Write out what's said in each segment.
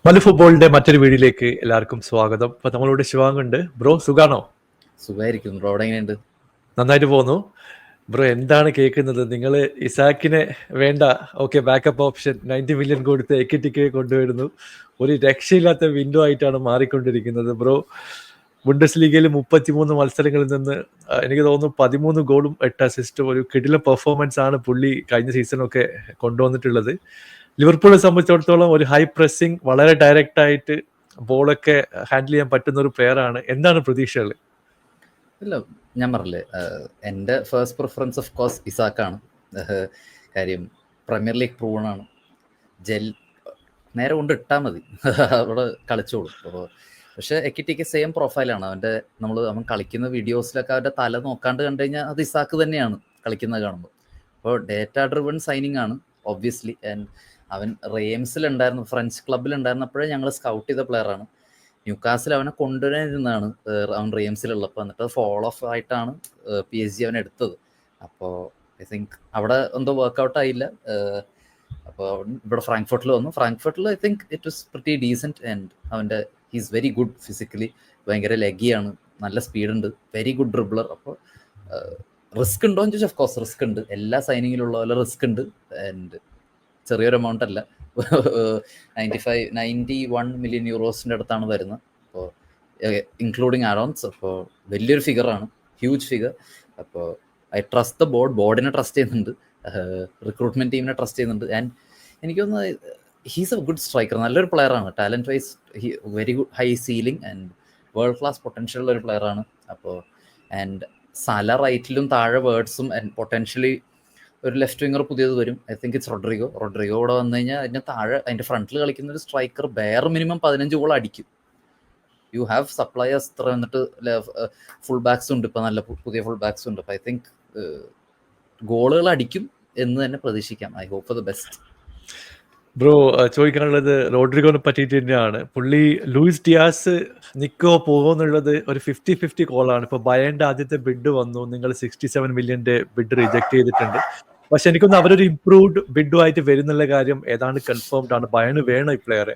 മലു ഫുട്ബോളിന്റെ മറ്റൊരു വീഡിയോയിലേക്ക് എല്ലാവർക്കും സ്വാഗതം. ഇപ്പൊ നമ്മളിവിടെ ശിവാങ് ബ്രോ. സുഖാണോ? സുഖമായിരിക്കും. ബ്രോ അവിടെ എങ്ങനെയുണ്ട്? നന്നായിട്ട് പോകുന്നു. ബ്രോ, എന്താണ് കേൾക്കുന്നത്? നിങ്ങൾ ഇസാക്കിനെ വേണ്ട, ഓക്കെ, ബാക്കപ്പ് ഓപ്ഷൻ 90 മില്യൺ കൊടുത്ത് എക്കിറ്റിക്ക് കൊണ്ടുവരുന്നു. ഒരു രക്ഷയില്ലാത്ത വിൻഡോ ആയിട്ടാണ് മാറിക്കൊണ്ടിരിക്കുന്നത്. ബ്രോ, ബുണ്ടസ് ലീഗയിൽ 33 മത്സരങ്ങളിൽ നിന്ന് എനിക്ക് തോന്നുന്നു 13 ഗോളും 8 അസിസ്റ്റും ഒരു കിടിലൻ പെർഫോമൻസ് ആണ് പുള്ളി കഴിഞ്ഞ സീസണൊക്കെ കൊണ്ടുവന്നിട്ടുള്ളത്. ലിവർപൂളിനെ സംബന്ധിച്ചിടത്തോളം ഒരു ഹൈ പ്രസ്സിങ്, വളരെ ഡയറക്റ്റ് ആയിട്ട് ബോളൊക്കെ ഹാൻഡിൽ ചെയ്യാൻ പറ്റുന്ന ഒരു പ്ലെയർ ആണ്. എന്താണ് പ്രതീക്ഷകൾ? ഇല്ല, ഞാൻ പറഞ്ഞില്ലേ, എൻ്റെ ഫസ്റ്റ് പ്രിഫറൻസ് ഓഫ് കോഴ്സ് ഇസാക്കാണ്. കാര്യം പ്രീമിയർ ലീഗ് പ്രൂവൺ ആണ്. ജെൽ നേരെ കൊണ്ട് ഇട്ടാൽ മതി, അവിടെ കളിച്ചോളും. അപ്പോൾ പക്ഷേ എക്കിറ്റിക്ക് സെയിം പ്രൊഫൈലാണ് അവൻ കളിക്കുന്ന വീഡിയോസിലൊക്കെ അവൻ്റെ തല നോക്കാണ്ട് കണ്ടു കഴിഞ്ഞാൽ അത് ഇസാക്ക് തന്നെയാണ് കളിക്കുന്നത് കാണുമ്പോൾ. അപ്പോൾ ഡേറ്റ ഡ്രിവൺ സൈനിങ് ആണ് ഒബ്വിയസ്ലി. ആൻഡ് അവൻ റെയിംസിലുണ്ടായിരുന്നു, ഫ്രഞ്ച് ക്ലബിലുണ്ടായിരുന്നപ്പോഴേ ഞങ്ങൾ സ്കൗട്ട് ചെയ്ത പ്ലെയറാണ്. ന്യൂകാസിൽ അവനെ കൊണ്ടുവരാനിരുന്നതാണ് അവൻ റെയിംസിലുള്ളപ്പോൾ. എന്നിട്ട് ഫോളോ ഓഫ് ആയിട്ടാണ് PSG അവനെ എടുത്തത്. അപ്പോൾ ഐ തിങ്ക് അവിടെ എന്തോ വർക്കൗട്ട് ആയില്ല. അപ്പോൾ ഇവിടെ ഫ്രാങ്ക്ഫർട്ടിൽ വന്നു. ഫ്രാങ്ക്ഫർട്ടിൽ I think it was pretty decent. And he's very good physically. ഭയങ്കര ലെഗിയാണ്, നല്ല സ്പീഡുണ്ട്, വെരി ഗുഡ് ഡ്രിബ്ലർ. അപ്പോൾ റിസ്ക് ഉണ്ടോ എന്ന് ചോദിച്ചാൽ ഓഫ് കോഴ്സ് റിസ്ക് ഉണ്ട്. എല്ലാ സൈനിങ്ങിലുള്ള പോലെ റിസ്ക് ഉണ്ട്. ആൻഡ് ചെറിയൊരു എമൗണ്ട് അല്ല, 91 മില്യൺ യൂറോസിൻ്റെ അടുത്താണ് വരുന്നത്. അപ്പോൾ ഇൻക്ലൂഡിങ് ആഡോൺസ്. അപ്പോൾ വലിയൊരു ഫിഗറാണ്, ഹ്യൂജ് ഫിഗർ. അപ്പോൾ ഐ ട്രസ്റ്റ് ദ ബോർഡിനെ ട്രസ്റ്റ് ചെയ്യുന്നുണ്ട്, റിക്രൂട്ട്മെൻറ്റ് ടീമിനെ ട്രസ്റ്റ് ചെയ്യുന്നുണ്ട്. ആൻഡ് എനിക്കൊന്ന് ഹീസ് എ ഗുഡ് സ്ട്രൈക്കർ, നല്ലൊരു പ്ലെയറാണ്. Talent wise very good, high ceiling and world class പൊട്ടൻഷ്യലുള്ള ഒരു പ്ലെയറാണ്. അപ്പോൾ ആൻഡ് സല റൈറ്റിലും താഴെ വേർഡ്സും ആൻഡ് പൊട്ടൻഷ്യലി ഒരു ലെഫ്റ്റ് വിങ്ങർ പുതിയത് വരും. ഐ തിങ്ക് ഇറ്റ്സ് റോഡ്രിഗോ ഇവിടെ വന്നു കഴിഞ്ഞാൽ അതിൻ്റെ താഴെ അതിൻ്റെ ഫ്രണ്ടിൽ കളിക്കുന്ന ഒരു സ്ട്രൈക്കർ ബെയർ മിനിമം 15 ഗോൾ അടിക്കും. യു ഹാവ് സപ്ലൈയേഴ്സ് ഇത്ര, എന്നിട്ട് ഫുൾ ബാക്സ് ഉണ്ട്, ഇപ്പോൾ നല്ല പുതിയ ഫുൾ ബാക്സ് ഉണ്ട്. അപ്പോൾ ഐ തിങ്ക് ഗോളുകൾ അടിക്കും എന്ന് തന്നെ പ്രതീക്ഷിക്കാം. I hope for the best. Bro, ചോദിക്കാനുള്ളത് റോഡ്രിഗോനെ പറ്റിയിട്ട് തന്നെയാണ്. പുള്ളി ലൂയിസ് ഡിയാസ് നിക്കോ പോകുമെന്നുള്ളത് ഒരു 50-50 കോളാണ്. ഇപ്പോൾ ബയൻ്റെ ആദ്യത്തെ ബിഡ് വന്നു, നിങ്ങൾ 67 മില്യൻ്റെ ബിഡ് റിജക്ട് ചെയ്തിട്ടുണ്ട്. പക്ഷെ എനിക്കൊന്ന് അവരൊരു ഇംപ്രൂവ്ഡ് ബിഡുമായിട്ട് വരുന്നുള്ള കാര്യം ഏതാണ്ട് കൺഫേംഡ് ആണ്. ബയണ് വേണം ഈ പ്ലെയറെ.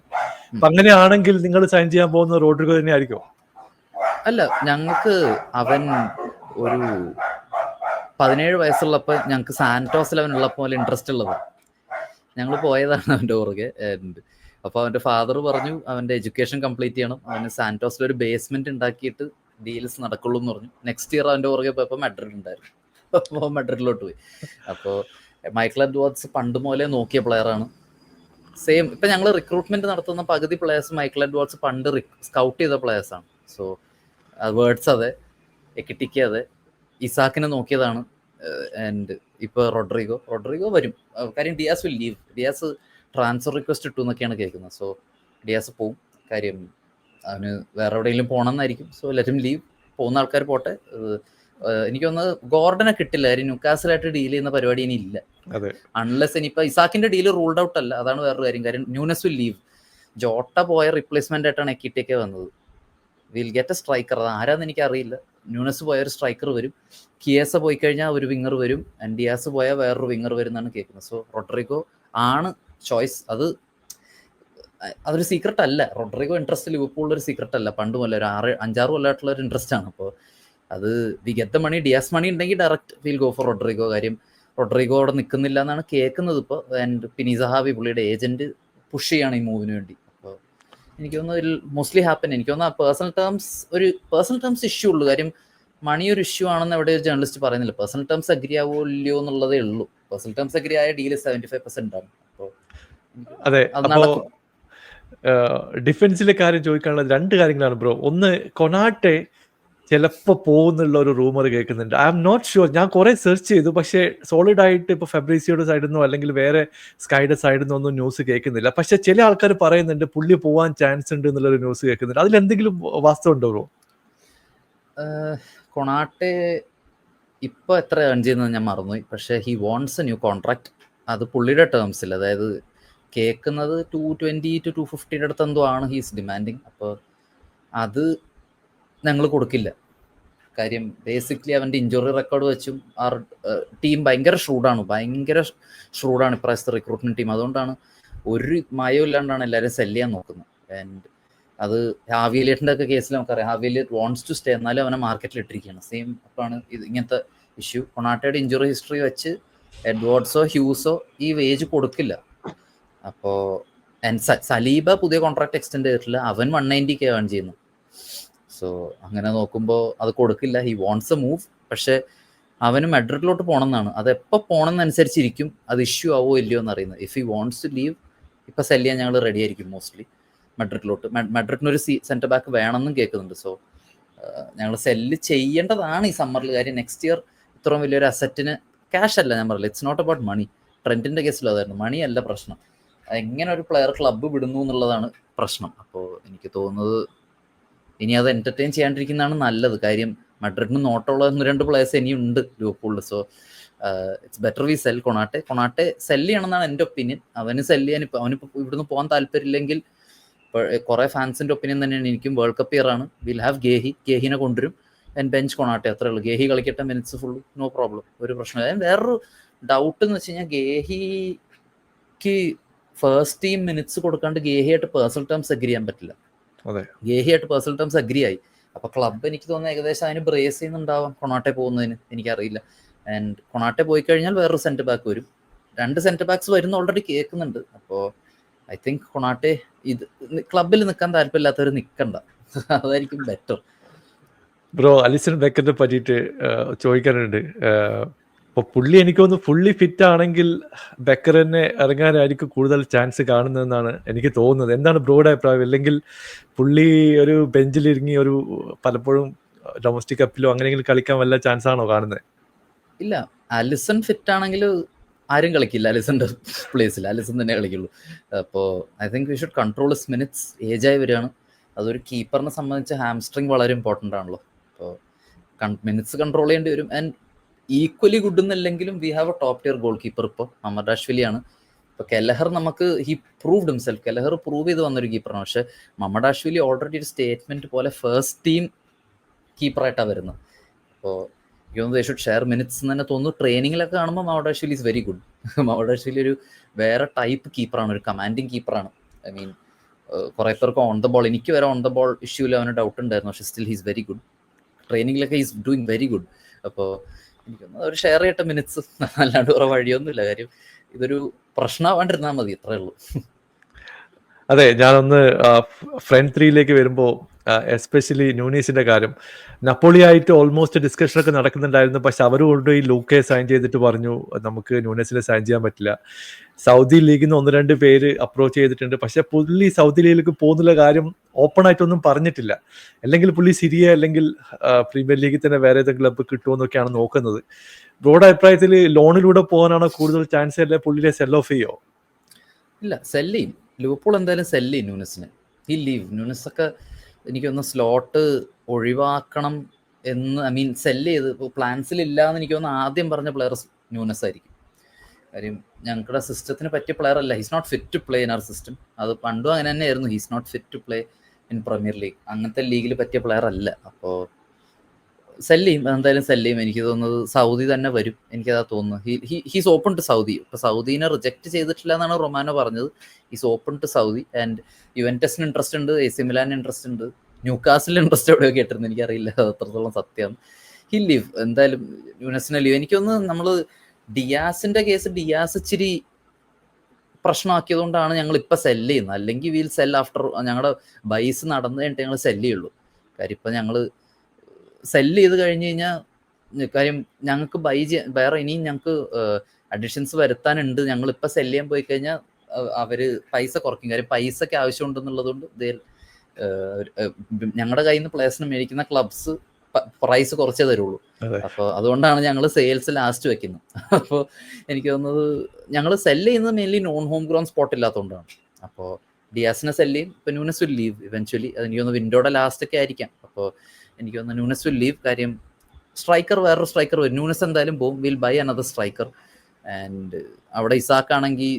അപ്പൊ അങ്ങനെയാണെങ്കിൽ നിങ്ങൾ സൈൻ ചെയ്യാൻ പോകുന്ന റോഡ്രിഗോ തന്നെ ആയിരിക്കും? അല്ല, ഞങ്ങൾക്ക് അവൻ ഒരു 17 വയസ്സുള്ളപ്പോൾ ഞങ്ങൾക്ക് സാന്റോസിൽ അവനുള്ളപ്പോൾ പോലെ ഇൻട്രസ്റ്റ് ഉള്ളത്. ഞങ്ങൾ പോയതാണ് അവൻ്റെ പുറകെ. അപ്പോൾ അവൻ്റെ ഫാദർ പറഞ്ഞു അവൻ്റെ എഡ്യൂക്കേഷൻ കംപ്ലീറ്റ് ചെയ്യണം, അവന് സാന്റോസിലൊരു ബേസ്മെൻറ്റ് ഉണ്ടാക്കിയിട്ട് ഡീൽസ് നടക്കുള്ളൂ എന്ന് പറഞ്ഞു. നെക്സ്റ്റ് ഇയർ അവൻ്റെ പുറകെ പോയപ്പോൾ മഡ്രിഡ് ഉണ്ടായിരുന്നു. അപ്പോൾ മഡ്രിഡിലോട്ട് പോയി. അപ്പോൾ മൈക്കൽ എഡ്വേർഡ്സ് പണ്ട് മുതലേ നോക്കിയ പ്ലെയറാണ്. സെയിം ഇപ്പം ഞങ്ങൾ റിക്രൂട്ട്മെൻറ്റ് നടത്തുന്ന പകുതി പ്ലെയേഴ്സ് മൈക്കൽ എഡ്വേർഡ്സ് പണ്ട് സ്കൗട്ട് ചെയ്ത പ്ലെയേഴ്സാണ്. സോ വേർഡ്സ് അതെ, എക്കിറ്റിക്ക് അതെ, ഇസാക്കിനെ നോക്കിയതാണ്. ആൻഡ് ഇപ്പോൾ റോഡ്രിഗോ വരും. കാര്യം Diaz will leave. Diaz transfer request ഇട്ടു എന്നൊക്കെയാണ് കേൾക്കുന്നത്. സോ ഡിയാസ് പോവും. കാര്യം അവന് വേറെ എവിടെയെങ്കിലും പോകണമെന്നായിരിക്കും. So let him leave. പോകുന്ന ആൾക്കാർ പോട്ടെ. എനിക്കൊന്ന് ഗോർഡനെ കിട്ടില്ല. കാര്യം ന്യൂകാസിലായിട്ട് ഡീൽ ചെയ്യുന്ന പരിപാടി ഇനി ഇല്ല, അൺലെസ് ഇനിയിപ്പോൾ ഇസാക്കിൻ്റെ ഡീൽ റൂൾഡ് ഔട്ട് അല്ല. അതാണ് വേറൊരു കാര്യം. കാര്യം ന്യൂനസ് വിൽ ലീവ്. ജോട്ട പോയ റിപ്ലേസ്മെൻ്റ് ആയിട്ടാണ് എക്കിറ്റൊക്കെ വന്നത്. Will get A striker. അത് ആരാന്ന് എനിക്കറിയില്ല. ന്യൂനസ് പോയ ഒരു സ്ട്രൈക്കർ വരും, കിയേസ പോയി കഴിഞ്ഞാൽ ഒരു വിങ്ങർ വരും, ആൻഡ് ഡിയാസ് പോയാൽ വേറൊരു വിങ്ങർ വരും എന്നാണ് കേൾക്കുന്നത്. സോ റോഡ്രിഗോ ആണ് ചോയ്സ്. അതൊരു സീക്രട്ട് അല്ല. റോഡ്രിഗോ ഇൻട്രസ്റ്റ് ലിവർപൂളിലൊരു സീക്രട്ട് അല്ല. പണ്ട് മുതലേ ഒരു 6-5 കൊല്ലമായിട്ടുള്ള ഒരു ഇൻട്രസ്റ്റ് ആണ്. അപ്പോൾ അത് we get the money. Diaz money ഉണ്ടെങ്കിൽ direct will go for Rodrigo. കാര്യം റോഡ്രിഗോ അവിടെ നിൽക്കുന്നില്ല എന്നാണ് കേൾക്കുന്നത് ഇപ്പോൾ. ആൻഡ് പിന്നെ സഹാബി പുള്ളിയുടെ ഏജന്റ് പുഷ് ചെയ്യാണ് ഈ മൂവിന് വേണ്ടി. അപ്പോൾ എനിക്ക് തോന്നുന്നു മോസ്റ്റ്ലി ഹാപ്പൻ. എനിക്ക് തോന്നുന്നു പേഴ്സണൽ ടേംസ് ഇഷ്യൂ ഉള്ളൂ. കാര്യം മണി ഒരു ഇഷ്യൂ ആണെന്ന് എവിടെ ഒരു ജേർണലിസ്റ്റ് പറയുന്നില്ല. പേഴ്സണൽ ടേംസ് അഗ്രി ആവോ ഇല്ലയോ എന്നുള്ളതേ ഉള്ളൂ. പേഴ്സണൽ ടേംസ് അഗ്രി ആയ ഡീല് 75% ആണ്. അപ്പോൾ അതെ. അപ്പോൾ ഡിഫൻസിലെ കാര്യം ചോദിക്കാനുള്ളത് 2 കാര്യങ്ങളാണ് ബ്രോ. ഒന്ന്, കൊനാട്ടെ ചിലപ്പോൾ പോകുന്നുള്ള ഒരു റൂമർ കേൾക്കുന്നുണ്ട്. I am not sure. ഞാൻ കുറെ സെർച്ച് ചെയ്തു, പക്ഷേ സോളിഡ് ആയിട്ട് ഇപ്പോൾ ഫെബ്രീസിയോയുടെ സൈഡിൽ നിന്നോ അല്ലെങ്കിൽ വേറെ സ്കൈയുടെ സൈഡിൽ നിന്നോ ഒന്നും ന്യൂസ് കേൾക്കുന്നില്ല. പക്ഷെ ചില ആൾക്കാർ പറയുന്നുണ്ട് പുള്ളി പോവാൻ ചാൻസ് ഉണ്ട് എന്നുള്ളൊരു ന്യൂസ് കേൾക്കുന്നുണ്ട്. അതിലെന്തെങ്കിലും വാസ്തവം ഉണ്ടോ ബ്രോ? കൊണാട്ടെ ഇപ്പോൾ എത്ര ഏൺ ചെയ്യുന്നത് ഞാൻ മറന്നുപോയി. പക്ഷേ he wants A new contract. അത് പുള്ളിയുടെ ടേംസിൽ, അതായത് കേൾക്കുന്നത് 220 to 250 അടുത്ത് എന്തോ ആണ് ഹീസ് ഡിമാൻഡിങ്. അപ്പോൾ അത് ഞങ്ങൾ കൊടുക്കില്ല. കാര്യം ബേസിക്കലി അവൻ്റെ ഇഞ്ചുറി റെക്കോർഡ് വെച്ചും ടീം ഭയങ്കര ഷ്രൂഡാണ് ഇപ്രാവശ്യത്തെ റിക്രൂട്ട്മെൻറ്റ് ടീം. അതുകൊണ്ടാണ് ഒരു മയവും ഇല്ലാണ്ടാണ് എല്ലാവരും സെല് ചെയ്യാൻ നോക്കുന്നത്. ആൻഡ് അത് ഹാവിലിയറ്റിന്റെ ഒക്കെ കേസിൽ നമുക്കറിയാം, ഹാവിലിയറ്റ് വാണ്ട്സ് ടു സ്റ്റേ, എന്നാലും അവനെ മാർക്കറ്റിൽ ഇട്ടിരിക്കുകയാണ്. സെയിം അപ്പാണ് ഇത് ഇങ്ങനത്തെ ഇഷ്യൂ. കൊണാട്ടയുടെ ഇഞ്ചുറി ഹിസ്റ്ററി വെച്ച് എഡ്വേർഡ്സോ ഹ്യൂസോ ഈ വേജ് കൊടുക്കില്ല. അപ്പോൾ സലീബ പുതിയ കോൺട്രാക്ട് എക്സ്റ്റെൻഡ് ചെയ്തിട്ടില്ല, അവൻ 190K ഏൺ ചെയ്യുന്നു. സോ അങ്ങനെ നോക്കുമ്പോൾ അത് കൊടുക്കില്ല. ഹി വാണ്ട്സ് എ മൂവ്, പക്ഷെ അവന് മെഡ്രിഡിലോട്ട് പോകണം എന്നാണ്. അത് എപ്പോൾ പോകണം എന്നനുസരിച്ചിരിക്കും അത് ഇഷ്യൂ ആവോ ഇല്ലയോ എന്ന് അറിയുന്നത്. If he wants to leave, ഇപ്പം സെല് ചെയ്യാൻ ഞങ്ങൾ റെഡി ആയിരിക്കും മോസ്റ്റ്ലി മെഡ്രിഡിലോട്ട്. മെഡ്രിഡിനൊരു സെൻറ്റർ ബാക്ക് വേണമെന്നും കേൾക്കുന്നുണ്ട്. സോ ഞങ്ങൾ സെല്ല് ചെയ്യേണ്ടതാണ് ഈ സമ്മറിൽ. കാര്യം നെക്സ്റ്റ് ഇയർ ഇത്രയും വലിയൊരു അസറ്റിന് ക്യാഷ് അല്ല, ഞാൻ പറയില്ല, ഇറ്റ്സ് നോട്ട് അബൌട്ട് മണി. ട്രെൻറ്റിൻ്റെ കേസിൽ അതായിരുന്നു, മണി അല്ല പ്രശ്നം, എങ്ങനെ ഒരു പ്ലെയർ ക്ലബ്ബ് വിടുന്നു എന്നുള്ളതാണ് പ്രശ്നം. അപ്പോൾ എനിക്ക് തോന്നുന്നത് ഇനി അത് എൻ്റർടൈൻ ചെയ്യാണ്ടിരിക്കുന്നതാണ് നല്ലത്. കാര്യം മഡ്രിഡിന് നോട്ടുള്ള 1-2 പ്ലേയേഴ്സ് ഇനിയുണ്ട് ലിവർപൂളിൽ. So it's better we sell Konate sell ചെയ്യണമെന്നാണ് എൻ്റെ ഒപ്പീനിയൻ. അവന് സെല് ചെയ്യാൻ അവനിപ്പോൾ ഇവിടുന്ന് പോകാൻ താല്പര്യമില്ലെങ്കിൽ, കുറേ ഫാൻസിൻ്റെ ഒപ്പീനിയൻ തന്നെയാണ് എനിക്കും. വേൾഡ് കപ്പ് ഇയർ ആണ്, വിൽ ഹാവ് ഗേഹിനെ കൊണ്ടുവരും ആൻഡ് ബെഞ്ച് കൊണാട്ടെ, അത്രേ ഉള്ളൂ. ഗേഹി കളിക്കട്ടെ മിനിറ്റ്സ് ഫുൾ, നോ പ്രോബ്ലം, ഒരു പ്രശ്നമില്ല. വേറൊരു ഡൗട്ട് എന്ന് വെച്ച് കഴിഞ്ഞാൽ, ഗേഹിക്ക് ഫസ്റ്റ് ടീം മിനിറ്റ്സ് കൊടുക്കാണ്ട് ഗേഹിയായിട്ട് പേഴ്സണൽ ടേംസ് അഗ്രി ചെയ്യാൻ പറ്റില്ല. ഗേഹിയായിട്ട് പേഴ്സണൽ ടേംസ് അഗ്രി ആയി. അപ്പോൾ ക്ലബ്ബ് എനിക്ക് തോന്നുന്നു ഏകദേശം അതിന് ബ്രേസ് ചെയ്യുന്നുണ്ടാവാം കൊണാട്ടെ പോകുന്നതിന്, എനിക്കറിയില്ല. ആൻഡ് കൊണാട്ടെ പോയി കഴിഞ്ഞാൽ വേറൊരു സെൻറ്റർ ബാക്ക് വരും, 2 സെൻറ്റർ ബാക്സ് വരുന്ന ഓൾറെഡി കേൾക്കുന്നുണ്ട്. അപ്പോൾ ഐ തിങ്ക് കൊണാട്ടെ ഇത് ക്ലബ്ബിൽ നിൽക്കാൻ താല്പര്യമില്ലാത്തവർ നിൽക്കണ്ട, അതായിരിക്കും ബെറ്റർ. ബ്രോ, അലിസൺ ബെക്കറിനെ പറ്റിയിട്ട് ചോദിക്കാനുണ്ട്. അപ്പോൾ പുള്ളി എനിക്ക് തോന്നുന്നു ഫുള്ളി ഫിറ്റ് ആണെങ്കിൽ ബെക്കർ തന്നെ ഇറങ്ങാനായിരിക്കും കൂടുതൽ ചാൻസ് കാണുന്നതെന്നാണ് എനിക്ക് തോന്നുന്നത്. എന്താണ് ബ്രോയുടെ അഭിപ്രായം? അല്ലെങ്കിൽ പുള്ളി ഒരു ബെഞ്ചിലിറങ്ങി ഒരു പലപ്പോഴും ഡൊമസ്റ്റിക് കപ്പിലോ അങ്ങനെയെങ്കിലും കളിക്കാൻ വല്ല ചാൻസ് ആണോ കാണുന്നത്? ഇല്ല, അലിസൺ ഫിറ്റ് ആണെങ്കിൽ ആരും കളിക്കില്ല അലിസന്റെ പ്ലേസിൽ, അലിസൺ തന്നെ കളിക്കുള്ളൂ. അപ്പോൾ I think we should control his minutes. ഏജായി വരികയാണ്, അതൊരു കീപ്പറിനെ സംബന്ധിച്ച് ഹാംസ്ട്രിങ് വളരെ ഇമ്പോർട്ടൻ്റ് ആണല്ലോ. അപ്പോൾ മിനിറ്റ്സ് കൺട്രോൾ ചെയ്യേണ്ടി വരും. ആൻഡ് ഈക്വലി ഗുഡ് എന്നല്ലെങ്കിലും we have a top tier goalkeeper. ഇപ്പോൾ മമഡാഷ്വിലിയാണ്. ഇപ്പോൾ കെലഹർ നമുക്ക് he proved himself, Kelleher prove ചെയ്ത് വന്നൊരു കീപ്പറാണ്. പക്ഷേ മമഡാഷ്വിലി ഓൾറെഡി ഒരു സ്റ്റേറ്റ്മെൻറ്റ് പോലെ ഫസ്റ്റ് ടീം കീപ്പറായിട്ടാണ് വരുന്നത്. അപ്പോൾ ദേ ഷുഡ് ഷെയർ മിനിറ്റ്സ് എന്ന് തന്നെ തോന്നുന്നു. ട്രെയിനിങ്ങിലൊക്കെ കാണുമ്പോൾ Mamardashvili is very good. Mamardashvili ഒരു വേറെ ടൈപ്പ് കീപ്പറാണ്, ഒരു കമാൻഡിങ് കീപ്പറാണ്. ഐ മീൻ കുറേ പേർക്ക് ഓൺ ദ ബോൾ, എനിക്ക് വരെ ഓൺ ദ ബോൾ ഇഷ്യൂവിൽ അവന് ഡൗട്ട് ഉണ്ടായിരുന്നു, പക്ഷേ സ്റ്റിൽ ഹീസ് വെരി ഗുഡ്. ട്രെയിനിങ്ങിലൊക്കെ ഈസ് ഡൂയിങ് വെരി ഗുഡ്. അപ്പോൾ എനിക്കൊന്ന് ഒരു ഷെയർ ചെയ്യട്ടെ മിനിറ്റ്സ്, അല്ലാണ്ട് വേറെ വഴിയൊന്നുമില്ല. കാര്യം ഇതൊരു പ്രശ്നമാവാണ്ടിരുന്നാൽ മതി, അത്രേ ഉള്ളൂ. അതെ, ഞാനൊന്ന് ഫ്രണ്ട് 3യിലേക്ക് വരുമ്പോൾ എസ്പെഷ്യലി ന്യൂനീസിന്റെ കാര്യം, നപ്പോളിയായിട്ട് ഓൾമോസ്റ്റ് ഡിസ്കഷനൊക്കെ നടക്കുന്നുണ്ടായിരുന്നു. പക്ഷെ അവർ കൊണ്ടുപോയി ലൂക്കെ സൈൻ ചെയ്തിട്ട് പറഞ്ഞു നമുക്ക് ന്യൂനീസിനെ സൈൻ ചെയ്യാൻ പറ്റില്ല. സൗദി ലീഗിൽ നിന്ന് 1-2 പേര് അപ്രോച്ച് ചെയ്തിട്ടുണ്ട്. പക്ഷെ പുള്ളി സൗദി ലീഗിലേക്ക് പോകുന്നുള്ള കാര്യം ഓപ്പൺ ആയിട്ടൊന്നും പറഞ്ഞിട്ടില്ല. അല്ലെങ്കിൽ പുള്ളി സിരിയ അല്ലെങ്കിൽ പ്രീമിയർ ലീഗിൽ തന്നെ വേറെ ഏതെങ്കിലും ക്ലബ്ബ് കിട്ടുമെന്നൊക്കെയാണ് നോക്കുന്നത്. ബ്രോയുടെ അഭിപ്രായത്തിൽ ലോണിലൂടെ പോകാനാണോ കൂടുതൽ ചാൻസ്, അല്ലെ പുള്ളിയെ സെൽ ഓഫ് ചെയ്യോ? ഇല്ല, സെല് ചെയ്യും. ലിവർപൂൾ എന്തായാലും സെല് ചെയ്യും ന്യൂനസിനെ. ഈ ലീവ് ന്യൂനസൊക്കെ എനിക്കൊന്ന് സ്ലോട്ട് ഒഴിവാക്കണം എന്ന്, ഐ മീൻ സെല് ചെയ്ത് ഇപ്പോൾ പ്ലാൻസിലില്ല എന്ന് എനിക്ക് തോന്നുന്നു ആദ്യം പറഞ്ഞ പ്ലെയർ ന്യൂനസ് ആയിരിക്കും. കാര്യം ഞങ്ങളുടെ സിസ്റ്റത്തിന് പറ്റിയ പ്ലെയർ അല്ല, he's not fit to play in our system. അത് പണ്ടും അങ്ങനെ തന്നെയായിരുന്നു, he's not fit to play in Premier League. അങ്ങനത്തെ ലീഗിൽ പറ്റിയ പ്ലെയർ അല്ല. അപ്പോൾ സെല് ചെയ്യും, എന്തായാലും സെല് ചെയ്യും. എനിക്ക് തോന്നുന്നത് സൗദി തന്നെ വരും, എനിക്കതാ തോന്നുന്നു. He's open to Saudi. ഇപ്പോൾ സൗദീനെ റിജക്ട് ചെയ്തിട്ടില്ല എന്നാണ് റൊമാനോ പറഞ്ഞത്. Is open to Saudi. And യുവൻറ്റസിന് ഇൻട്രസ്റ്റ് ഉണ്ട്, AC മിലാൻ ഇൻട്രസ്റ്റ് ഉണ്ട്, ന്യൂകാസിൽ ഇൻട്രസ്റ്റ് എവിടെയോ കേട്ടിരുന്നു, എനിക്കറിയില്ല അത്രത്തോളം സത്യമാണ്. ഹി ലീവ്, എന്തായാലും ന്യൂനസിനെ ലീവ്. എനിക്കൊന്ന് നമ്മൾ ഡിയാസിന്റെ കേസ്, ഡിയാസ് ഇച്ചിരി പ്രശ്നമാക്കിയതുകൊണ്ടാണ് ഞങ്ങൾ ഇപ്പം സെല് ചെയ്യുന്നത്. അല്ലെങ്കിൽ വീൽ സെൽ ആഫ്റ്റർ ഞങ്ങളുടെ ബൈസ് നടന്നു കഴിഞ്ഞിട്ട് ഞങ്ങൾ സെല് ചെയ്യുള്ളൂ. കാര്യം ഇപ്പം ഞങ്ങൾ സെല് ചെയ്ത് കഴിഞ്ഞ് കഴിഞ്ഞാൽ, കാര്യം ഞങ്ങൾക്ക് വേറെ ഇനിയും ഞങ്ങൾക്ക് അഡിഷൻസ് വരുത്താനുണ്ട്. ഞങ്ങളിപ്പോൾ സെല് ചെയ്യാൻ പോയി കഴിഞ്ഞാൽ അവർ പൈസ കുറയ്ക്കും. കാര്യം പൈസയ്ക്ക് ആവശ്യമുണ്ടെന്നുള്ളതുകൊണ്ട് ഞങ്ങളുടെ കയ്യിൽ നിന്ന് പ്ലേയേഴ്സിന് മേടിക്കുന്ന ക്ലബ്സ് പ്രൈസ് കുറച്ചേ തരുള്ളൂ. അപ്പോൾ അതുകൊണ്ടാണ് ഞങ്ങൾ സെയിൽസ് ലാസ്റ്റ് വെക്കുന്നത്. അപ്പോൾ എനിക്ക് തോന്നുന്നത് ഞങ്ങൾ സെല് ചെയ്യുന്നത് mainly non home grown spot ഇല്ലാത്തതുകൊണ്ടാണ്. അപ്പോൾ ഡിയാസിനെ സെല് ചെയ്യും. ഇപ്പോൾ ന്യൂനസ് വിൽ ലീവ് ഇവൻച്വലി. അത് എനിക്ക് തോന്നുന്നു വിൻഡോയുടെ ലാസ്റ്റൊക്കെ ആയിരിക്കാം. അപ്പോൾ എനിക്ക് തോന്നുന്നു ന്യൂനസ് വിൽ ലീവ്. കാര്യം സ്ട്രൈക്കർ, വേറൊരു സ്ട്രൈക്കർ വരും. ന്യൂനസ് എന്തായാലും പോകും, will buy another striker. And അവിടെ ഇസാക്കാണെങ്കിൽ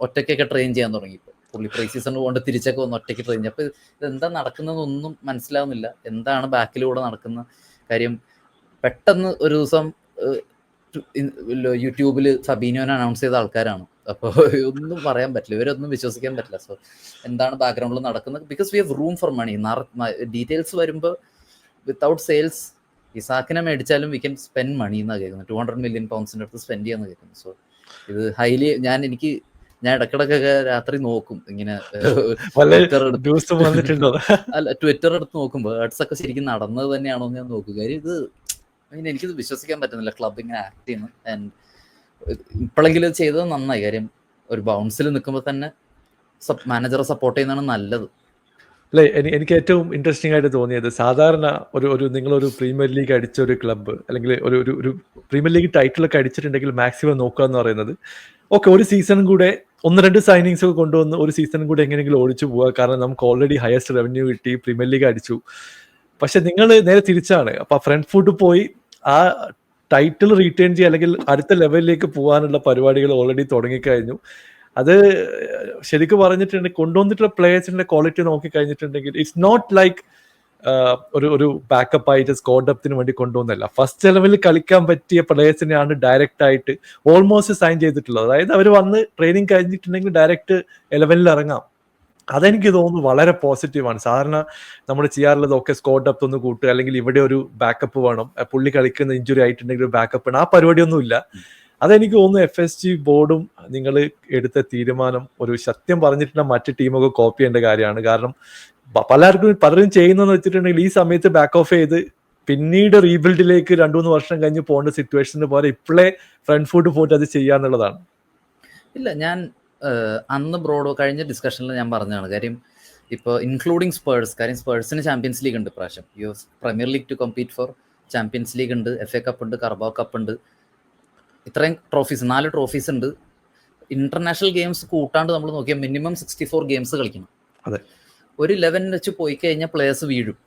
ഒറ്റയ്ക്കൊക്കെ ട്രെയിൻ ചെയ്യാൻ തുടങ്ങി. ഇപ്പോൾ പുള്ളി പ്രീ സീസണിൽ കൊണ്ട് തിരിച്ചൊക്കെ വന്ന് ഒറ്റയ്ക്ക് ട്രെയിൻ ചെയ്യും. അപ്പോൾ ഇതെന്താ നടക്കുന്നതെന്നൊന്നും മനസ്സിലാവുന്നില്ല. എന്താണ് ബാക്കിലൂടെ നടക്കുന്ന കാര്യം? പെട്ടെന്ന് ഒരു ദിവസം യൂട്യൂബിൽ ഫബീനോനെ അനൗൺസ് ചെയ്ത ആൾക്കാരാണ്. അപ്പോൾ ഒന്നും പറയാൻ പറ്റില്ല, ഇവരൊന്നും വിശ്വസിക്കാൻ പറ്റില്ല. സോ എന്താണ് ബാക്ക്ഗ്രൗണ്ടിൽ നടക്കുന്നത്, because we have room for money. Details വരുമ്പോൾ വിത്തൗട്ട് സെയിൽസ് ഇസാക്കിനെ മേടിച്ചാലും വി ക്യാൻ സ്പെൻഡ് മണി എന്നാണ് കേൾക്കുന്നത്. 200 million pounds അടുത്ത് സ്പെൻഡ് ചെയ്യാന്ന് കേൾക്കുന്നു. സോ ഇത് ഹൈലി ഞാൻ ഇടക്കിടക്കൊക്കെ രാത്രി നോക്കും ഇങ്ങനെ ട്വിറ്റർ എടുത്ത് നോക്കുമ്പോൾ ആർട്സ് ഒക്കെ ശരിക്കും നടന്നത് തന്നെയാണോ എന്ന് ഞാൻ നോക്കും. കാര്യം ഇത് എനിക്കിത് വിശ്വസിക്കാൻ പറ്റുന്നില്ല, ക്ലബ് ഇങ്ങനെ ആക്ട് ചെയ്യുന്നു. ആൻഡ് ഇപ്പോഴെങ്കിലും ചെയ്തത് നന്നായി. കാര്യം ഒരു ബൗൺസിൽ നിൽക്കുമ്പോൾ തന്നെ മാനേജറെ സപ്പോർട്ട് ചെയ്യുന്നതാണ് നല്ലത്. അല്ലെ, എനിക്ക് ഏറ്റവും ഇൻട്രസ്റ്റിംഗ് ആയിട്ട് തോന്നിയത്, സാധാരണ ഒരു നിങ്ങളൊരു പ്രീമിയർ ലീഗ് അടിച്ച ഒരു ക്ലബ്ബ് അല്ലെങ്കിൽ ഒരു പ്രീമിയർ ലീഗ് ടൈറ്റിലൊക്കെ അടിച്ചിട്ടുണ്ടെങ്കിൽ മാക്സിമം നോക്കുക എന്ന് പറയുന്നത്, ഓക്കെ ഒരു സീസണും കൂടെ 1-2 സൈനിങ്സ് ഒക്കെ കൊണ്ടുവന്ന് ഒരു സീസണും കൂടെ എങ്ങനെയെങ്കിലും ഓടിച്ചു പോവുക, കാരണം നമുക്ക് ഓൾറെഡി ഹയസ്റ്റ് റവന്യൂ കിട്ടി, പ്രീമിയർ ലീഗ് അടിച്ചു. പക്ഷെ നിങ്ങൾ നേരെ തിരിച്ചാണ്. അപ്പൊ ഫ്രണ്ട്ഫുഡ് പോയി ആ ടൈറ്റിൽ റീറ്റെയിൻ ചെയ്യുക അല്ലെങ്കിൽ അടുത്ത ലെവലിലേക്ക് പോകാനുള്ള പരിപാടികൾ ഓൾറെഡി തുടങ്ങിക്കഴിഞ്ഞു. അത് ശരിക്കും പറഞ്ഞിട്ടുണ്ടെങ്കിൽ കൊണ്ടുവന്നിട്ടുള്ള പ്ലേയേഴ്സിന്റെ ക്വാളിറ്റി നോക്കി കഴിഞ്ഞിട്ടുണ്ടെങ്കിൽ ഇറ്റ്സ് നോട്ട് ലൈക്ക് ഒരു ബാക്കപ്പ് ആയിട്ട് സ്കോർ ഡെപ്തിന് വേണ്ടി കൊണ്ടുവന്നല്ല. ഫസ്റ്റ് ലെവലിൽ കളിക്കാൻ പറ്റിയ പ്ലേയേഴ്സിനെയാണ് ഡയറക്റ്റ് ആയിട്ട് ഓൾമോസ്റ്റ് സൈൻ ചെയ്തിട്ടുള്ളത്. അതായത് അവർ വന്ന് ട്രെയിനിങ് കഴിഞ്ഞിട്ടുണ്ടെങ്കിൽ ഡയറക്റ്റ് 11-ൽ ഇറങ്ങാം. അതെനിക്ക് തോന്നുന്നു വളരെ പോസിറ്റീവാണ്. സാധാരണ നമ്മൾ ചെയ്യാറുള്ളതൊക്കെ സ്കോർ ഡെപ്ത് ഒന്ന് കൂട്ടുക, അല്ലെങ്കിൽ ഇവിടെ ഒരു ബാക്കപ്പ് വേണം, പുള്ളി കളിക്കുന്ന ഇഞ്ചുറി ആയിട്ടുണ്ടെങ്കിൽ ഒരു ബാക്കപ്പ് വേണം. ആ പരിപാടിയൊന്നുമില്ല. അതെനിക്ക് തോന്നുന്നു FSG ബോർഡും നിങ്ങൾ എടുത്ത തീരുമാനം ഒരു സത്യം പറഞ്ഞിട്ടുണ്ടെങ്കിൽ മറ്റ് ടീമൊക്കെ കോപ്പി ചെയ്യേണ്ട കാര്യമാണ്. കാരണം പലരും ചെയ്യുന്നതെന്ന് വെച്ചിട്ടുണ്ടെങ്കിൽ ഈ സമയത്ത് ബാക്ക് ഓഫ് ചെയ്ത് പിന്നീട് റീബിൽഡിലേക്ക് 2-3 വർഷം കഴിഞ്ഞ് പോകേണ്ട സിറ്റുവേഷന് പോലെ ഇപ്പോഴേ ഫ്രണ്ട് ഫുഡ് പോയിട്ട് അത് ചെയ്യാന്നുള്ളതാണ്. ഇല്ല, ഞാൻ അന്ന് ബ്രോഡോ കഴിഞ്ഞ ഡിസ്കഷനിൽ ഞാൻ പറഞ്ഞതാണ്. കാര്യം ഇപ്പോൾ ഇൻക്ലൂഡിങ് സ്പേഴ്സ്, കാര്യം സ്പേഴ്സിന് ചാമ്പ്യൻസ് ലീഗ് ഉണ്ട് പ്രാവശ്യം. Premier League to compete for, Champions League ഉണ്ട്, FA കപ്പ് ഉണ്ട്, കർബാവ് കപ്പ് ഉണ്ട്, ഇത്രയും ട്രോഫീസ്, 4 ട്രോഫീസ് ഉണ്ട്. ഇന്റർനാഷണൽ ഗെയിംസ് കൂട്ടാണ്ട് നമ്മൾ നോക്കിയാൽ മിനിമം 64 ഗെയിംസ് കളിക്കണം. അതെ, ഒരു 11 വെച്ച് പോയി കഴിഞ്ഞാൽ പ്ലേയേഴ്സ് വീഴും.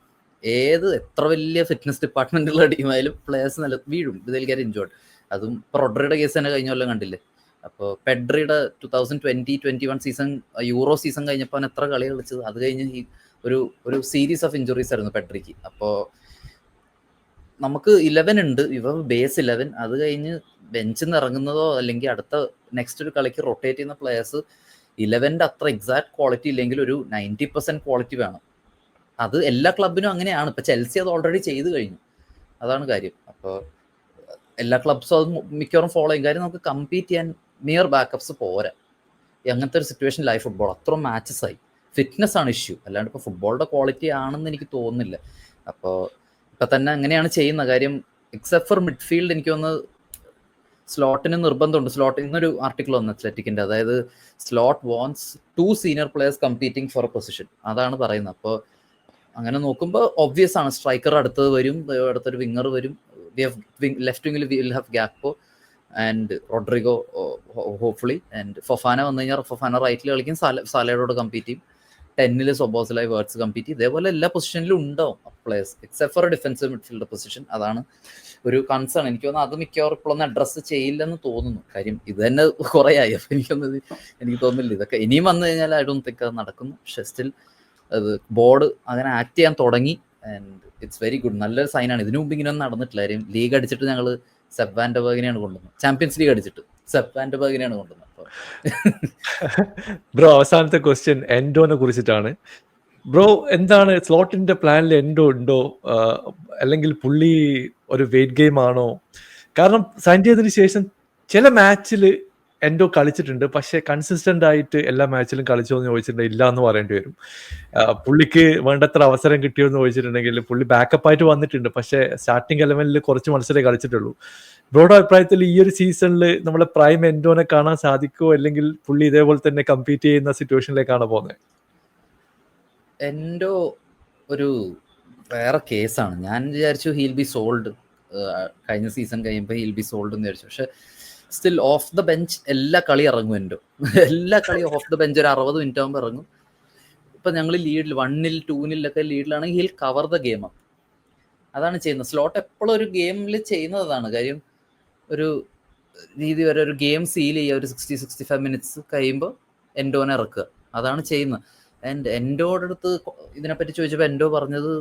എത്ര വലിയ ഫിറ്റ്നസ് ഡിപ്പാർട്ട്മെന്റുള്ള ടീമായാലും പ്ലേയേഴ്സ് വീഴും. ഇതിൽ കാര്യം ഇൻജോർഡ്. അതും ഇപ്പോൾ റോഡ്രിയുടെ കേസ് തന്നെ കഴിഞ്ഞ കൊല്ലം കണ്ടില്ലേ. അപ്പോൾ പെഡ്രിയുടെ 2020-21 സീസൺ, യൂറോ സീസൺ കഴിഞ്ഞപ്പോൾ അവൻ എത്ര കളി കളിച്ചത്. അത് കഴിഞ്ഞ് ഒരു സീരീസ് ഓഫ് ഇഞ്ചുറീസ് ആയിരുന്നു പെഡ്രിക്ക്. അപ്പോൾ നമുക്ക് 11 ഉണ്ട്, ബേസ് 11. അത് കഴിഞ്ഞ് ബെഞ്ചിൽ നിന്ന് ഇറങ്ങുന്നതോ അല്ലെങ്കിൽ അടുത്ത നെക്സ്റ്റ് ഒരു കളിക്ക് റൊട്ടേറ്റ് ചെയ്യുന്ന പ്ലേയേഴ്സ് 11ന്റെ അത്ര എക്സാക്ട് ക്വാളിറ്റി ഇല്ലെങ്കിൽ ഒരു 90% ക്വാളിറ്റി വേണം. അത് എല്ലാ ക്ലബിനും അങ്ങനെയാണ്. ഇപ്പോൾ ചെൽസി അത് ഓൾറെഡി ചെയ്ത് കഴിഞ്ഞു. അതാണ് കാര്യം. അപ്പോൾ എല്ലാ ക്ലബ്സും അത് മിക്കവാറും ഫോളോ ചെയ്യും. കാര്യം നമുക്ക് കമ്പീറ്റ് ചെയ്യാൻ നിയർ ബാക്കപ്സ് പോരാ. അങ്ങനത്തെ ഒരു സിറ്റുവേഷൻ ലൈഫ് ഫുട്ബോൾ അത്ര മാച്ചസ് ആയി. ഫിറ്റ്നസ് ആണ് ഇഷ്യൂ, അല്ലാണ്ട് ഇപ്പോൾ ഫുട്ബോളിൻ്റെ ക്വാളിറ്റി ആണെന്ന് എനിക്ക് തോന്നുന്നില്ല. അപ്പോൾ ഇപ്പം തന്നെ അങ്ങനെയാണ് ചെയ്യുന്ന കാര്യം. എക്സെപ്റ്റ് ഫോർ മിഡ്ഫീൽഡ് എനിക്ക് തോന്നുന്നത് സ്ലോട്ടിന് നിർബന്ധമുണ്ട്. സ്ലോട്ട് ഇന്നൊരു ആർട്ടിക്കിൾ വന്നു അത്ലറ്റിക്കിൻ്റെ, അതായത് slot wants 2 senior players competing for a position. അതാണ് പറയുന്നത്. അപ്പോൾ അങ്ങനെ നോക്കുമ്പോൾ ഒബ്വിയസ് ആണ്, സ്ട്രൈക്കർ അടുത്തത് വരും, അടുത്തൊരു വിങ്ങർ വരും. ലെഫ്റ്റ് വിങ്ങിൽ will have Gakpo and Rodrigo hopefully. And Fofana വന്നു കഴിഞ്ഞാൽ ഫൊഫാന റൈറ്റിൽ കളിക്കും, സാലയോട് കമ്പീറ്റ് ചെയ്യും. 10ൽ സൊബോസലായി വേർഡ്സ് കമ്പീറ്റ് ചെയ്യും. ഇതേപോലെ എല്ലാ പൊസിഷനിലും ഉണ്ടാവും players, except for defensive midfielder position. അതാണ് ഒരു കൺസേൺ. എനിക്ക് തോന്നുന്നു അത് മിക്കവാറും ഇപ്പോഴൊന്നും അഡ്രസ്സ് ചെയ്യില്ലെന്ന് തോന്നുന്നു. കാര്യം ഇത് തന്നെ കുറേ ആയി. അപ്പോൾ എനിക്ക് തോന്നുന്നില്ല ഇതൊക്കെ ഇനിയും വന്നു കഴിഞ്ഞാൽ ഐ ഡോണ്ട് തിങ്ക് അത് നടക്കുന്നു. പക്ഷെ സ്റ്റിൽ അത് ബോർഡ് അങ്ങനെ ആക്ട് ചെയ്യാൻ തുടങ്ങി. And it's very good. നല്ലൊരു സൈനാണ്. ഇതിനു മുമ്പ് ഇങ്ങനെയൊന്നും നടന്നിട്ടില്ല. കാര്യം ലീഗ് അടിച്ചിട്ട് ഞങ്ങൾ സെപ്പ് വാൻ ഡെ ബർഗിനെയാണ് കൊണ്ടുവന്നത്. ചാമ്പ്യൻസ് ലീഗ് അടിച്ചിട്ട് സെപ്പ് വാൻ ഡെ ബർഗിനെയാണ് കൊണ്ടുവന്നത്. ബ്രോ, അവസാനത്തെ ക്വസ്റ്റ്യൻ എൻഡോനെ കുറിച്ചിട്ടാണ്. ബ്രോ, എന്താണ് സ്ലോട്ടിന്റെ പ്ലാനിൽ എൻഡോ ഉണ്ടോ, അല്ലെങ്കിൽ പുള്ളി ഒരു വെയിറ്റ് ഗെയിം ആണോ? കാരണം സൈൻ ചെയ്തതിന് ശേഷം ചില മാച്ചിൽ എൻഡോ കളിച്ചിട്ടുണ്ട്, പക്ഷെ കൺസിസ്റ്റന്റ് ആയിട്ട് എല്ലാ മാച്ചിലും കളിച്ചോ എന്ന് ചോദിച്ചിട്ടുണ്ടെങ്കിൽ ഇല്ല എന്ന് പറയേണ്ടി വരും. പുള്ളിക്ക് വേണ്ടത്ര അവസരം കിട്ടിയോ എന്ന് ചോദിച്ചിട്ടുണ്ടെങ്കിൽ പുള്ളി ബാക്കപ്പ് ആയിട്ട് വന്നിട്ടുണ്ട്, പക്ഷെ സ്റ്റാർട്ടിംഗ് 11ൽ കുറച്ച് മത്സരമേ കളിച്ചിട്ടുള്ളൂ. ബ്രോയുടെ അഭിപ്രായത്തിൽ ഈ ഒരു സീസണിൽ നമ്മളെ പ്രൈം എൻഡോനെ കാണാൻ സാധിക്കുമോ, അല്ലെങ്കിൽ പുള്ളി ഇതേപോലെ തന്നെ കമ്പീറ്റ് ചെയ്യുന്ന സിറ്റുവേഷനിലേക്കാണ് പോകുന്നത്? എൻഡോ ഒരു വേറെ കേസാണ്. ഞാൻ വിചാരിച്ചു ഹീൽ ബി സോൾഡ്, കഴിഞ്ഞ സീസൺ കഴിയുമ്പോൾ ഹീൽ ബി സോൾഡ് എന്ന് വിചാരിച്ചു. പക്ഷെ സ്റ്റിൽ ഓഫ് ദ ബെഞ്ച് എല്ലാ കളി ഇറങ്ങും എൻഡോ. എല്ലാ കളി ഓഫ് ദ ബെഞ്ച് ഒരു 60 മിനിറ്റ് ആകുമ്പോൾ ഇറങ്ങും. ഇപ്പം ഞങ്ങൾ ലീഡിൽ 1-ൽ 2-ലൊക്കെ ലീഡിലാണെങ്കിൽ ഹീൽ കവർ ദ ഗെയിം. അതാണ് ചെയ്യുന്നത്. സ്ലോട്ട് എപ്പോഴും ഒരു ഗെയിമിൽ ചെയ്യുന്നതാണ്. കാര്യം ഒരു രീതി വരെ ഒരു ഗെയിം സീൽ ചെയ്യുക, ഒരു 60-65 മിനിറ്റ്സ് കഴിയുമ്പോൾ എൻഡോനെ ഇറക്കുക. അതാണ് ചെയ്യുന്നത്. ആൻഡ് എൻഡോയുടെ അടുത്ത് ഇതിനെപ്പറ്റി ചോദിച്ചപ്പോൾ എൻഡോ പറഞ്ഞത്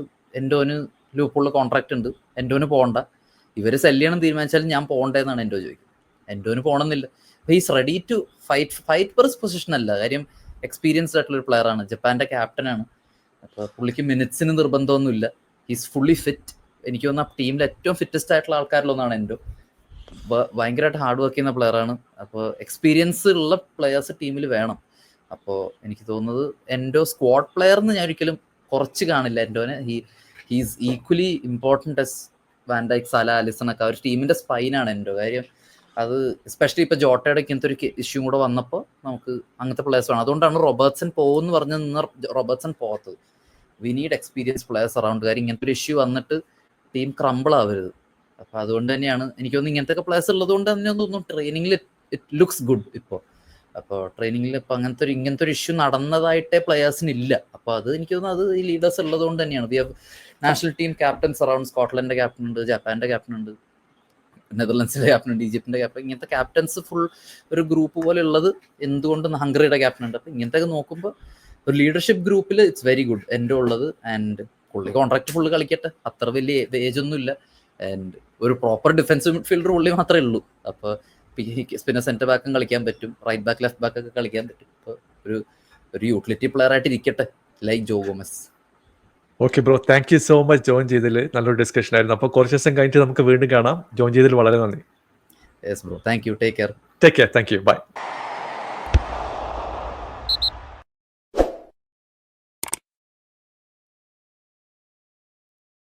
എൻഡോന് ലൂപ്പുള്ള കോൺട്രാക്റ്റ് ഉണ്ട്, എൻഡോന് പോകണ്ട, ഇവർ സെല് ചെയ്യണം തീരുമാനിച്ചാലും ഞാൻ പോകണ്ടേന്നാണ് എൻഡോ ചോദിക്കുന്നത്. എൻഡോന് പോകണമെന്നില്ല. He's ready to fight per position അല്ല, കാര്യം എക്സ്പീരിയൻസ്ഡ് ആയിട്ടുള്ള ഒരു പ്ലെയർ ആണ്, ജപ്പാന്റെ ക്യാപ്റ്റനാണ്. അപ്പോൾ പുള്ളിക്ക് മിനിറ്റ്സിന് നിർബന്ധമൊന്നുമില്ല, ഹീസ് ഫുള്ളി ഫിറ്റ്. എനിക്ക് തോന്നുന്ന ടീമിലെ ഏറ്റവും ഫിറ്റസ്റ്റ് ആയിട്ടുള്ള ആൾക്കാരിലൊന്നാണ് എൻഡോ. ഭയങ്കരമായിട്ട് ഹാർഡ് വർക്ക് ചെയ്യുന്ന പ്ലെയറാണ്. അപ്പോൾ എക്സ്പീരിയൻസ് ഉള്ള പ്ലെയേഴ്സ് ടീമിൽ വേണം. അപ്പോൾ എനിക്ക് തോന്നുന്നത് എൻഡോ സ്ക്വാഡ് പ്ലെയർ എന്ന് ഞാൻ ഒരിക്കലും കുറച്ച് കാണില്ല എൻഡോനെ. He's equally important as Van Dijk, Salah, Alisson ഒക്കെ. ഒരു ടീമിന്റെ സ്പൈനാണ് എൻഡോ. കാര്യം അത് എസ്പെഷ്യലി ഇപ്പൊ ജോട്ടയുടെ ഇങ്ങനത്തെ ഒരു ഇഷ്യൂ കൂടെ വന്നപ്പോൾ നമുക്ക് അങ്ങനത്തെ പ്ലേയേഴ്സ് വേണം. അതുകൊണ്ടാണ് റോബർട്ട്സൺ പോകുമെന്ന് പറഞ്ഞ് നിന്ന് റോബർട്ട്സൺ പോകത്തത്. We need experience players around. കാര്യം ഇങ്ങനത്തെ ഒരു ഇഷ്യൂ വന്നിട്ട് ടീം ക്രംബിൾ ആവരുത്. അപ്പൊ അതുകൊണ്ട് തന്നെയാണ് എനിക്ക് തോന്നുന്നു ഇങ്ങനത്തെ ഒക്കെ പ്ലേയേഴ്സ് ഉള്ളത് കൊണ്ട് തന്നെ തോന്നുന്നു ട്രെയിനിങ്ങിൽ ഇറ്റ് ലുക്സ് ഗുഡ് ഇപ്പോൾ. അപ്പോൾ ട്രെയിനിങ്ങിൽ ഇപ്പൊ ഇങ്ങനത്തെ ഒരു ഇഷ്യൂ നടന്നതായിട്ടേ പ്ലേയേഴ്സിന് ഇല്ല. അപ്പോൾ അത് എനിക്ക് തോന്നുന്നു അത് ഈ ലീഡേഴ്സ് ഉള്ളത് കൊണ്ട് തന്നെയാണ്. We have national team captains around. സ്കോട്ട്ലൻഡിന്റെ ക്യാപ്റ്റൻ ഉണ്ട്, ജപ്പാന്റെ ക്യാപ്റ്റൻ ഉണ്ട്, നെതർലൻഡ്സിന്റെ ക്യാപ്റ്റൻ ഉണ്ട്, ഈജിപ്തിന്റെ ക്യാപ്റ്റൻ. ഇങ്ങനത്തെ ക്യാപ്റ്റൻസ് ഫുൾ ഒരു ഗ്രൂപ്പ് പോലെ ഉള്ളത് എന്തുകൊണ്ട് ഹംഗറിയുടെ ക്യാപ്റ്റൻ ഉണ്ട്. അപ്പൊ ഇങ്ങനത്തെ നോക്കുമ്പോൾ ഒരു ലീഡർഷിപ്പ് ഗ്രൂപ്പിൽ ഇറ്റ്സ് വെരി ഗുഡ് എൻ്റെ ഉള്ളത്. ആൻഡ് പുള്ളി കോൺട്രാക്ട് ഫുള്ള് കളിക്കട്ടെ, അത്ര വലിയ ഏജ് ഒന്നും ഇല്ല. ആൻഡ് ഒരു പ്രോപ്പർ ഡിഫൻസീവ് ഫീൽഡർ പുള്ളി മാത്രമേ ഉള്ളൂ. അപ്പോൾ പിന്നെ സെന്റർ ബാക്കും കളിക്കാൻ പറ്റും, റൈറ്റ് ബാക്ക് ലെഫ്റ്റ് ബാക്ക് ഒക്കെ കളിക്കാൻ പറ്റും. അപ്പോൾ ഒരു യൂട്ടിലിറ്റി പ്ലെയർ ആയിട്ട് ഇരിക്കട്ടെ, like Joe Gomez. Okay bro, thank you so much join ചെയ്തതിൽ. നല്ലൊരു ഡിസ്കഷൻ ആയിരുന്നു. അപ്പോൾ കുറച്ച് ദിവസം കഴിഞ്ഞിട്ട് നമുക്ക് വീണ്ടും കാണാം. ജോയിൻ ചെയ്തതിൽ വളരെ നന്ദി. Yes bro, thank you. Take care. Take care. Thank you. By.